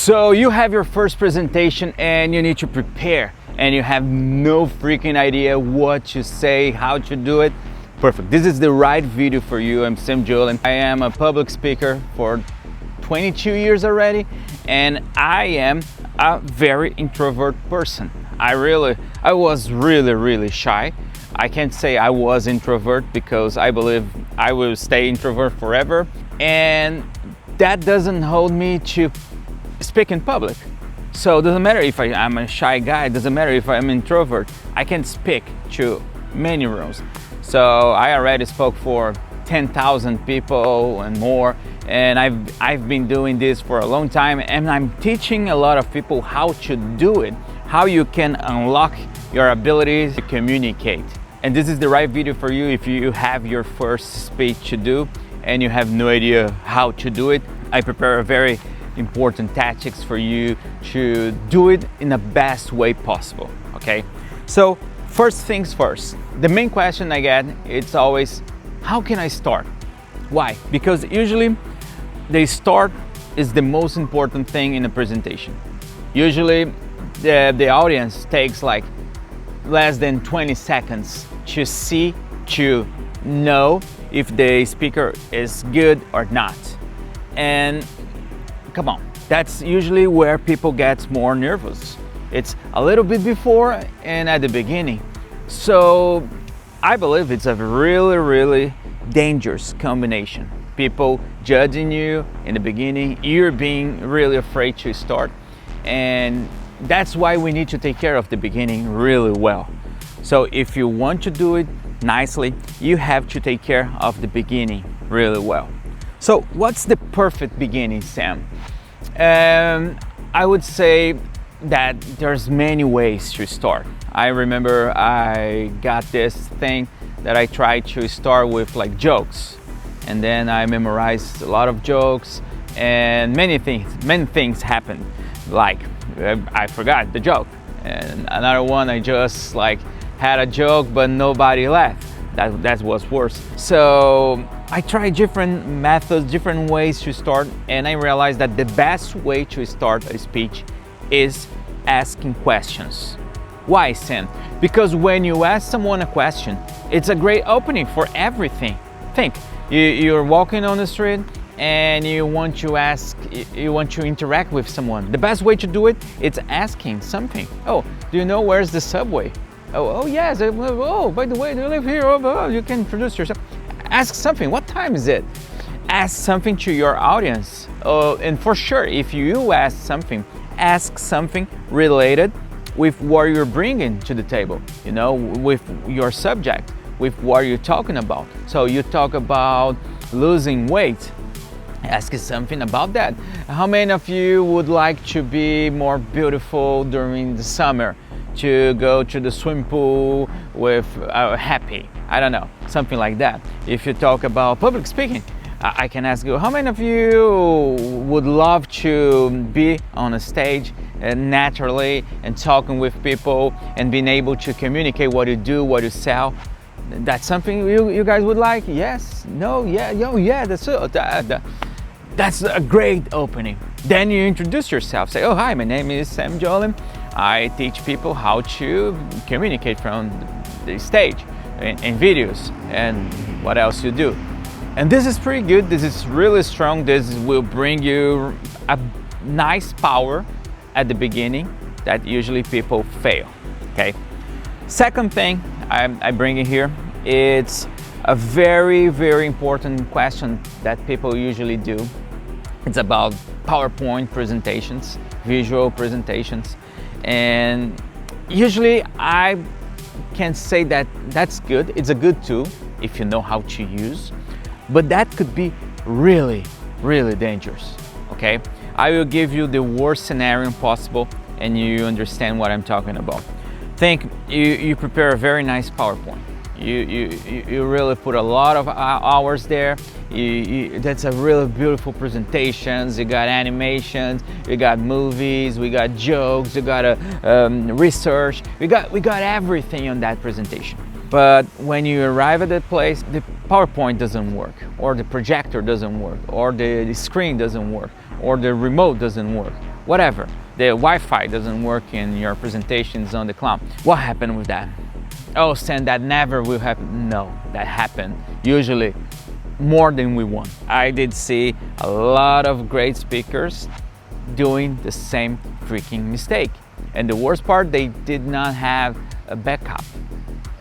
So you have your first presentation and you need to prepare and you have no freaking idea what to say, how to do it. Perfect. This is the right video for you. I'm Sam Joel and I am a public speaker for 22 years already, and I am a very introvert person. I was really shy. I can't say I was introvert because I believe I will stay introvert forever, and that doesn't hold me to speak in public. So it doesn't matter if I'm a shy guy, it doesn't matter if I'm introvert, I can speak to many rooms. So I already spoke for 10,000 people and more, and I've been doing this for a long time, and I'm teaching a lot of people how to do it, how you can unlock your abilities to communicate. And this is the right video for you if you have your first speech to do and you have no idea how to do it. I prepare a very important tactics for you to do it in the best way possible, okay? So first things first, the main question I get, it's always, how can I start? Why? Because usually the start is the most important thing in a presentation. Usually the audience takes like less than 20 seconds to see, to know if the speaker is good or not. And come on, that's usually where people get more nervous. It's a little bit before and at the beginning. So I believe it's a really dangerous combination. People judging you in the beginning, you're being really afraid to start, and that's why we need to take care of the beginning really well. So if you want to do it nicely, you have to take care of the beginning really well. So what's the perfect beginning, Sam? I would say that there's many ways to start. I remember I got this thing that I tried to start with like jokes, and then I memorized a lot of jokes, and many things happened. Like I forgot the joke, and another one I just like had a joke but nobody laughed. That was worse. So I tried different methods, different ways to start, and I realized that the best way to start a speech is asking questions. Why, Sam? Because when you ask someone a question, it's a great opening for everything. Think, you're walking on the street and you want to interact with someone. The best way to do it is asking something. Oh, do you know where's the subway? Oh yes. Oh, by the way, do you live here? Oh, you can introduce yourself. Ask something. What time is it? Ask something to your audience. And for sure, if you ask something related with what you're bringing to the table, you know, with your subject, with what you're talking about. So you talk about losing weight, ask something about that. How many of you would like to be more beautiful during the summer, to go to the swimming pool with happy? I don't know, something like that. If you talk about public speaking, I can ask you, how many of you would love to be on a stage naturally and talking with people and being able to communicate what you do, what you sell? That's something you guys would like? Yes? No? Yeah? Oh, yeah, that's a great opening. Then you introduce yourself. Say, oh, hi, my name is Sam Joel. I teach people how to communicate from the stage in videos, and what else you do. And this is pretty good. This is really strong. This will bring you a nice power at the beginning that usually people fail, okay? Second thing I bring in here, it's a very important question that people usually do. It's about PowerPoint presentations, visual presentations. And usually I can say that that's good. It's a good tool if you know how to use, but that could be really dangerous, okay? I will give you the worst scenario possible and you understand what I'm talking about. Think you prepare a very nice PowerPoint. You really put a lot of hours there. That's a really beautiful presentations. You got animations, you got movies, we got jokes, you got research. We got everything on that presentation. But when you arrive at that place, the PowerPoint doesn't work, or the projector doesn't work, or the screen doesn't work, or the remote doesn't work. whatever. The Wi-Fi doesn't work in your presentations on the cloud. What happened with that? Oh, Sam, that never will happen. No, that happened usually more than we want. I did see a lot of great speakers doing the same freaking mistake. And the worst part, they did not have a backup.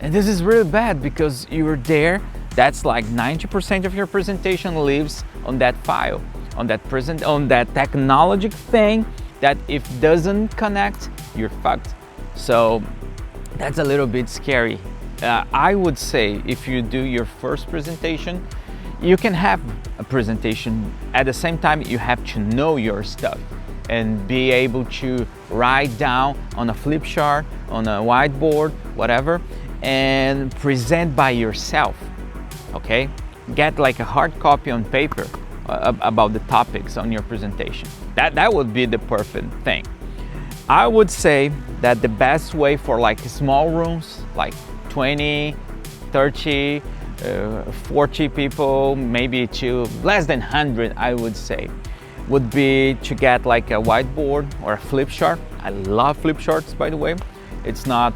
And this is really bad because you were there. That's like 90% of your presentation lives on that file, on that technological thing that if doesn't connect, you're fucked. So that's a little bit scary. I would say if you do your first presentation, you can have a presentation. At the same time, you have to know your stuff and be able to write down on a flip chart, on a whiteboard, whatever, and present by yourself, okay? Get like a hard copy on paper about the topics on your presentation. That would be the perfect thing. I would say that the best way for like small rooms, like 20, 30, 40 people, maybe to less than 100, I would say, would be to get like a whiteboard or a flip chart. I love flip charts, by the way. It's not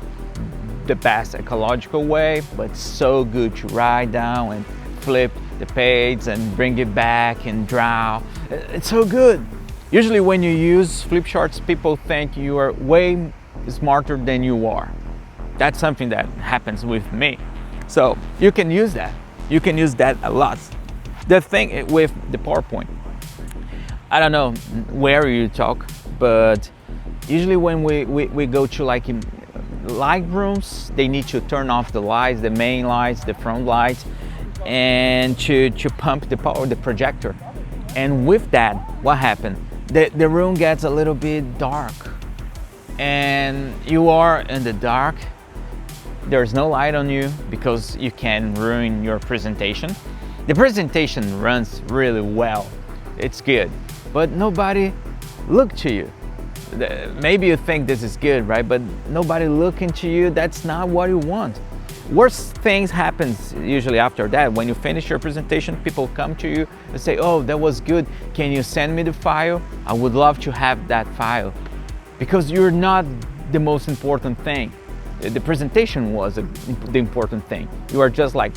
the best ecological way, but it's so good to write down and flip the page and bring it back and draw. It's so good. Usually when you use flip charts, people think you are way smarter than you are. That's something that happens with me. So you can use that. You can use that a lot. The thing with the PowerPoint, I don't know where you talk, but usually when we go to like in light rooms, they need to turn off the lights, the main lights, the front lights, and to pump the power, the projector. And with that, what happened? The room gets a little bit dark, and you are in the dark. There's no light on you because you can ruin your presentation. The presentation runs really well. It's good, but nobody look to you. Maybe you think this is good, right? But nobody looking to you, that's not what you want. Worst things happens usually after that. When you finish your presentation, people come to you and say, oh, that was good. Can you send me the file? I would love to have that file. Because you're not the most important thing. The presentation was the important thing. You are just like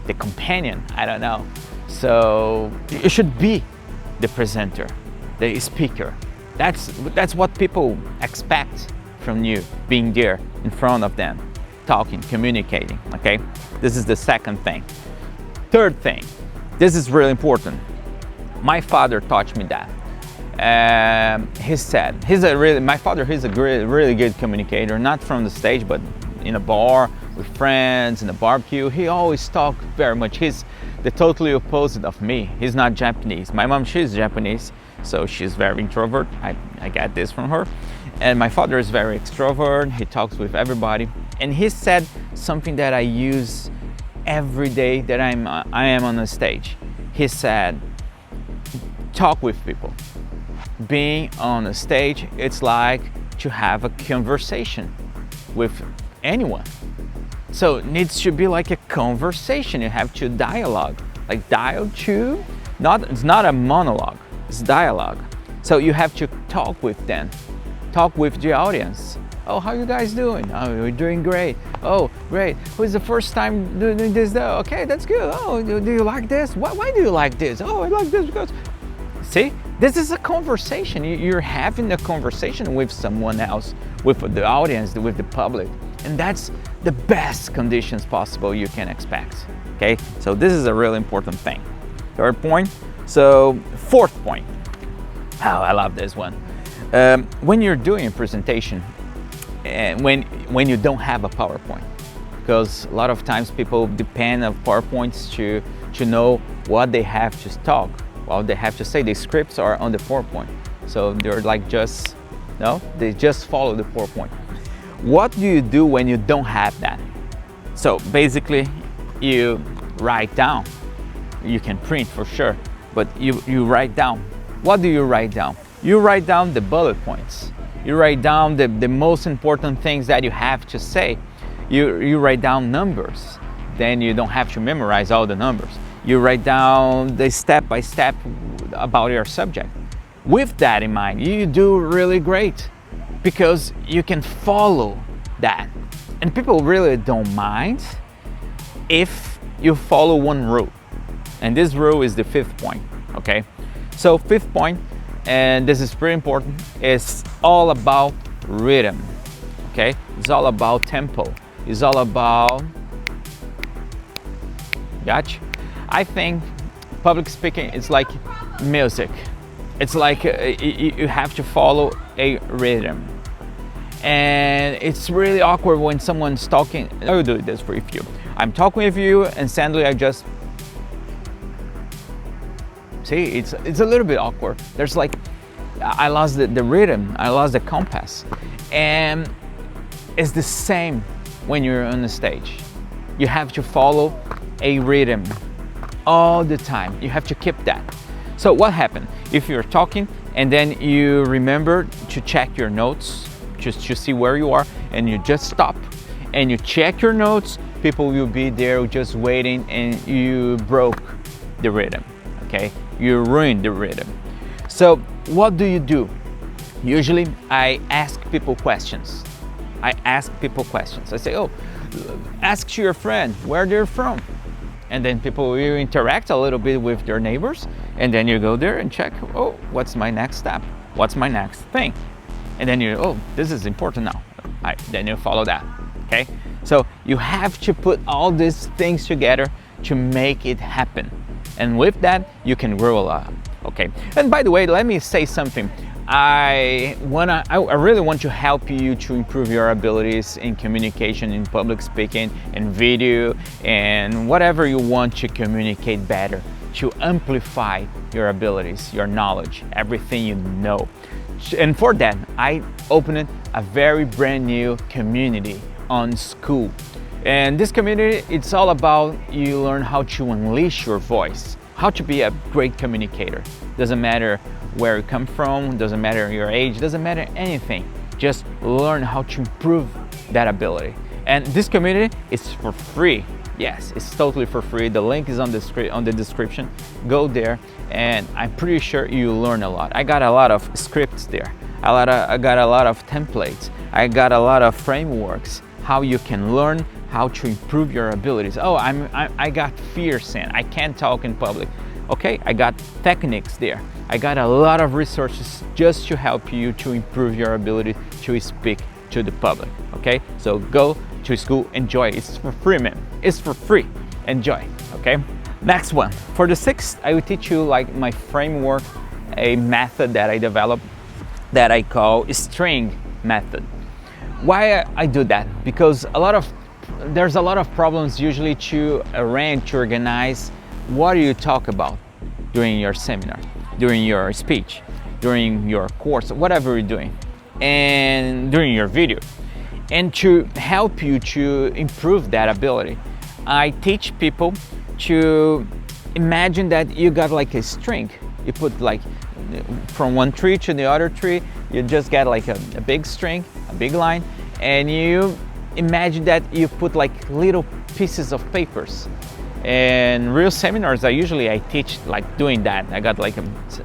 the companion, I don't know. So you should be the presenter, the speaker. That's what people expect from you, being there in front of them, talking, communicating, okay? This is the second thing. Third thing, this is really important. My father taught me that. He said, my father, he's a really good communicator, not from the stage, but in a bar with friends, in a barbecue. He always talked very much. He's the totally opposite of me. He's not Japanese. My mom, she's Japanese, so she's very introvert. I got this from her. And my father is very extrovert. He talks with everybody. And he said something that I use every day that I am on a stage. He said, talk with people. Being on a stage, it's like to have a conversation with anyone. So it needs to be like a conversation. You have to dialogue, like dial to, it's not a monologue, it's dialogue. So you have to talk with them, talk with the audience. Oh, how you guys doing? Oh, we're doing great. Oh, great. Who's the first time doing this though? Okay, that's good. Oh, do you like this? Why do you like this? Oh, I like this because, see, this is a conversation. You're having a conversation with someone else, with the audience, with the public. And that's the best conditions possible you can expect, okay? So this is a really important thing. Third point. So fourth point. Oh, I love this one. When you're doing a presentation, and when you don't have a PowerPoint, because a lot of times people depend on PowerPoints to know what they have to talk, what they have to say. The scripts are on the PowerPoint, so they're like they just follow the PowerPoint. What do you do when you don't have that? So basically, you write down. You can print for sure, but you write down. What do you write down? You write down the bullet points. You write down the most important things that you have to say. You write down numbers. Then you don't have to memorize all the numbers. You write down the step by step about your subject. with that in mind, you do really great because you can follow that. And people really don't mind if you follow one rule. And this rule is the fifth point, okay? So fifth point, and this is pretty important, is all about rhythm, okay? It's all about tempo. It's all about, gotcha? I think public speaking is like music. It's like you have to follow a rhythm. And it's really awkward when someone's talking. I will do this for you. I'm talking with you and suddenly I just, see, it's a little bit awkward. There's like, I lost the rhythm, I lost the compass. And it's the same when you're on the stage. You have to follow a rhythm all the time. You have to keep that. So what happened if you're talking and then you remember to check your notes, just to see where you are, and you just stop and you check your notes, people will be there just waiting and you broke the rhythm, okay? You ruined the rhythm. So what do? Usually I ask people questions. I say, oh, ask to your friend where they're from. And then people will interact a little bit with their neighbors, and then you go there and check, oh, what's my next step? What's my next thing? And then you, oh, this is important now. Then you follow that, okay? So you have to put all these things together to make it happen. And with that, you can grow a lot, okay? And by the way, let me say something. I really want to help you to improve your abilities in communication, in public speaking, in video, and whatever you want to communicate better, to amplify your abilities, your knowledge, everything you know. And for that, I opened a very brand new community on School. And this community, it's all about you learn how to unleash your voice, how to be a great communicator. Doesn't matter where you come from, doesn't matter your age, doesn't matter anything. Just learn how to improve that ability. And this community is for free. Yes, it's totally for free. The link is on the description. Go there, and I'm pretty sure you learn a lot. I got a lot of scripts there. I got a lot of templates. I got a lot of frameworks, how you can learn how to improve your abilities. Oh, I got fears and I can't talk in public. Okay, I got techniques there. I got a lot of resources just to help you to improve your ability to speak to the public. Okay, so go to School, enjoy. It's for free, man. It's for free. Enjoy. Okay. Next one. For the sixth, I will teach you like my framework, a method that I developed that I call string method. Why I do that? Because there's a lot of problems usually to arrange, to organize what do you talk about during your seminar, during your speech, during your course, whatever you're doing, and during your video. And to help you to improve that ability, I teach people to imagine that you got like a string. You put like from one tree to the other tree, you just get like a big string, a big line, and you imagine that you put like little pieces of papers. And real seminars, I teach like doing that. I got like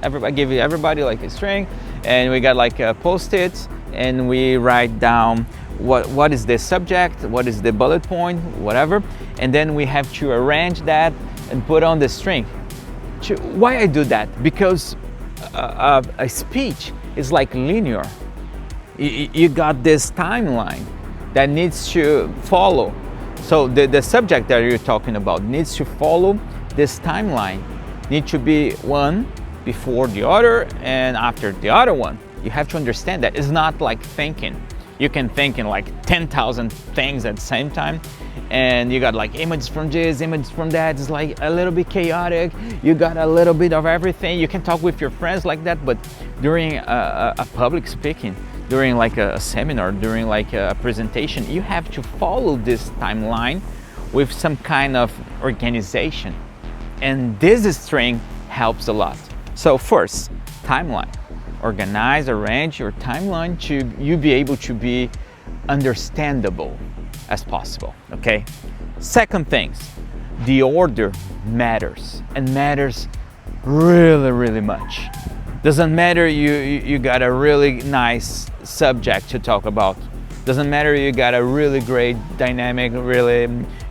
I give everybody like a string, and we got like Post-its, and we write down what is the subject, what is the bullet point, whatever, and then we have to arrange that and put on the string. Why I do that? Because a speech is like linear. You got this timeline that needs to follow. So the subject that you're talking about needs to follow this timeline. Need to be one before the other and after the other one. You have to understand that it's not like thinking. You can think in like 10,000 things at the same time, and you got like images from this, images from that. It's like a little bit chaotic. You got a little bit of everything. You can talk with your friends like that, but during a public speaking, during like a seminar, during like a presentation, you have to follow this timeline with some kind of organization. And this string helps a lot. So first, timeline. Organize, arrange your timeline to you be able to be understandable as possible, okay? Second things, the order matters, and matters really, really much. Doesn't matter you got a really nice subject to talk about. Doesn't matter you got a really great dynamic, really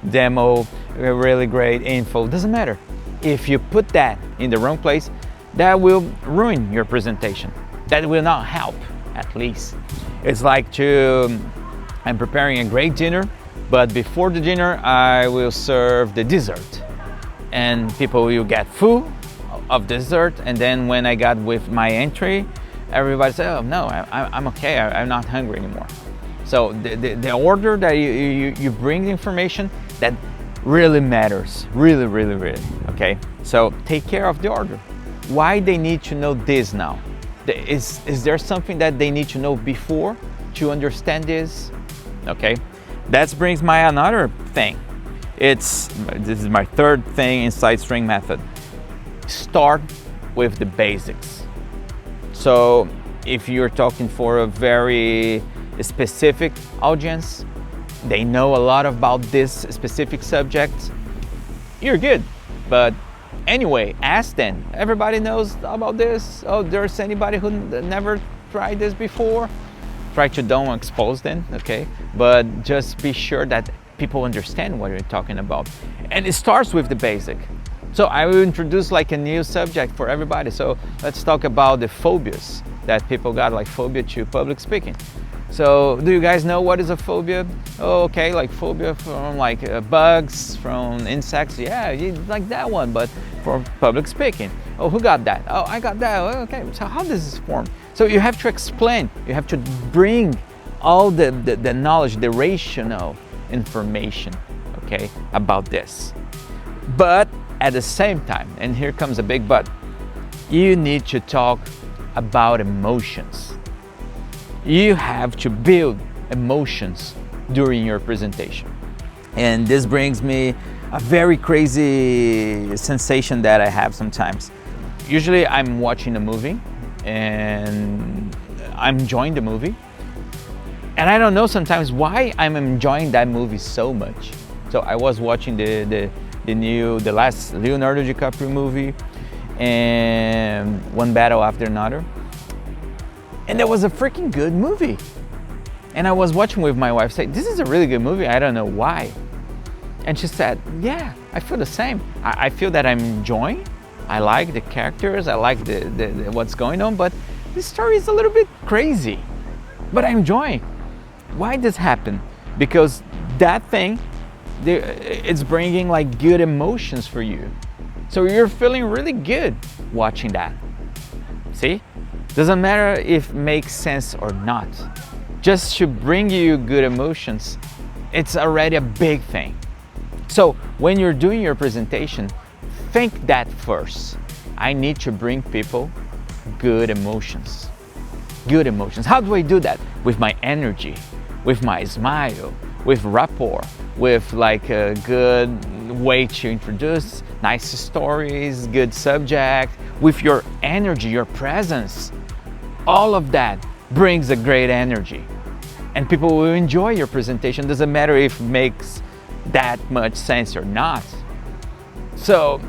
demo, really great info. Doesn't matter. If you put that in the wrong place, that will ruin your presentation. That will not help, at least. It's like I'm preparing a great dinner, but before the dinner, I will serve the dessert. And people will get full of dessert, and then when I got with my entry, everybody said, oh no, I'm okay, I'm not hungry anymore. So the order that you bring the information, that really matters, really, okay? So take care of the order. Why they need to know this now? Is there something that they need to know before to understand this? Okay, that brings my another thing. This is my third thing inside string method. Start with the basics. So if you're talking for a very specific audience, they know a lot about this specific subject, you're good. But anyway, ask them. Everybody knows about this? Oh, there's anybody who never tried this before? Try to don't expose them, okay? But just be sure that people understand what you're talking about. And it starts with the basic. So I will introduce like a new subject for everybody. So let's talk about the phobias that people got, like phobia to public speaking. So do you guys know what is a phobia? Oh, okay, like phobia from like bugs, from insects. Yeah, you like that one, but for public speaking. Oh, who got that? Oh, I got that. Oh, okay, so how does this form? So you have to explain, you have to bring all the knowledge, the rational information, okay, about this. But at the same time, and here comes a big but, you need to talk about emotions. You have to build emotions during your presentation. And this brings me a very crazy sensation that I have sometimes. Usually I'm watching a movie and I'm enjoying the movie. And I don't know sometimes why I'm enjoying that movie so much. So I was watching the last Leonardo DiCaprio movie, and One Battle After Another. And that was a freaking good movie. And I was watching with my wife, saying, this is a really good movie, I don't know why. And she said, yeah, I feel the same. I feel that I'm enjoying. I like the characters, I like the what's going on, but this story is a little bit crazy. But I'm enjoying. Why this happen? Because that thing, it's bringing like good emotions for you. So you're feeling really good watching that. See? Doesn't matter if it makes sense or not. Just to bring you good emotions, it's already a big thing. So when you're doing your presentation, think that first. I need to bring people good emotions. Good emotions. How do I do that? With my energy, with my smile, with rapport, with like a good way to introduce, nice stories, good subject, with your energy, your presence. All of that brings a great energy. And people will enjoy your presentation. Doesn't matter if it makes that much sense or not. So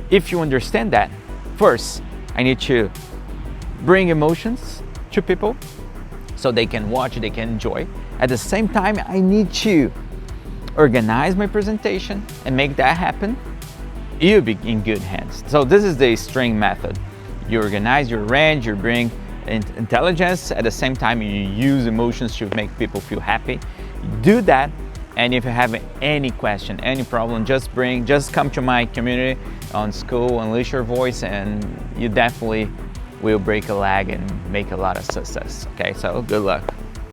if you understand that, first, I need to bring emotions to people so they can watch, they can enjoy. At the same time, I need to organize my presentation and make that happen. You'll be in good hands. So this is the string method. You organize, you arrange, you bring intelligence. At the same time, you use emotions to make people feel happy. Do that. And if you have any question, any problem, just come to my community on School Unleash Your Voice, and you definitely will break a leg and make a lot of success. Okay, so good luck.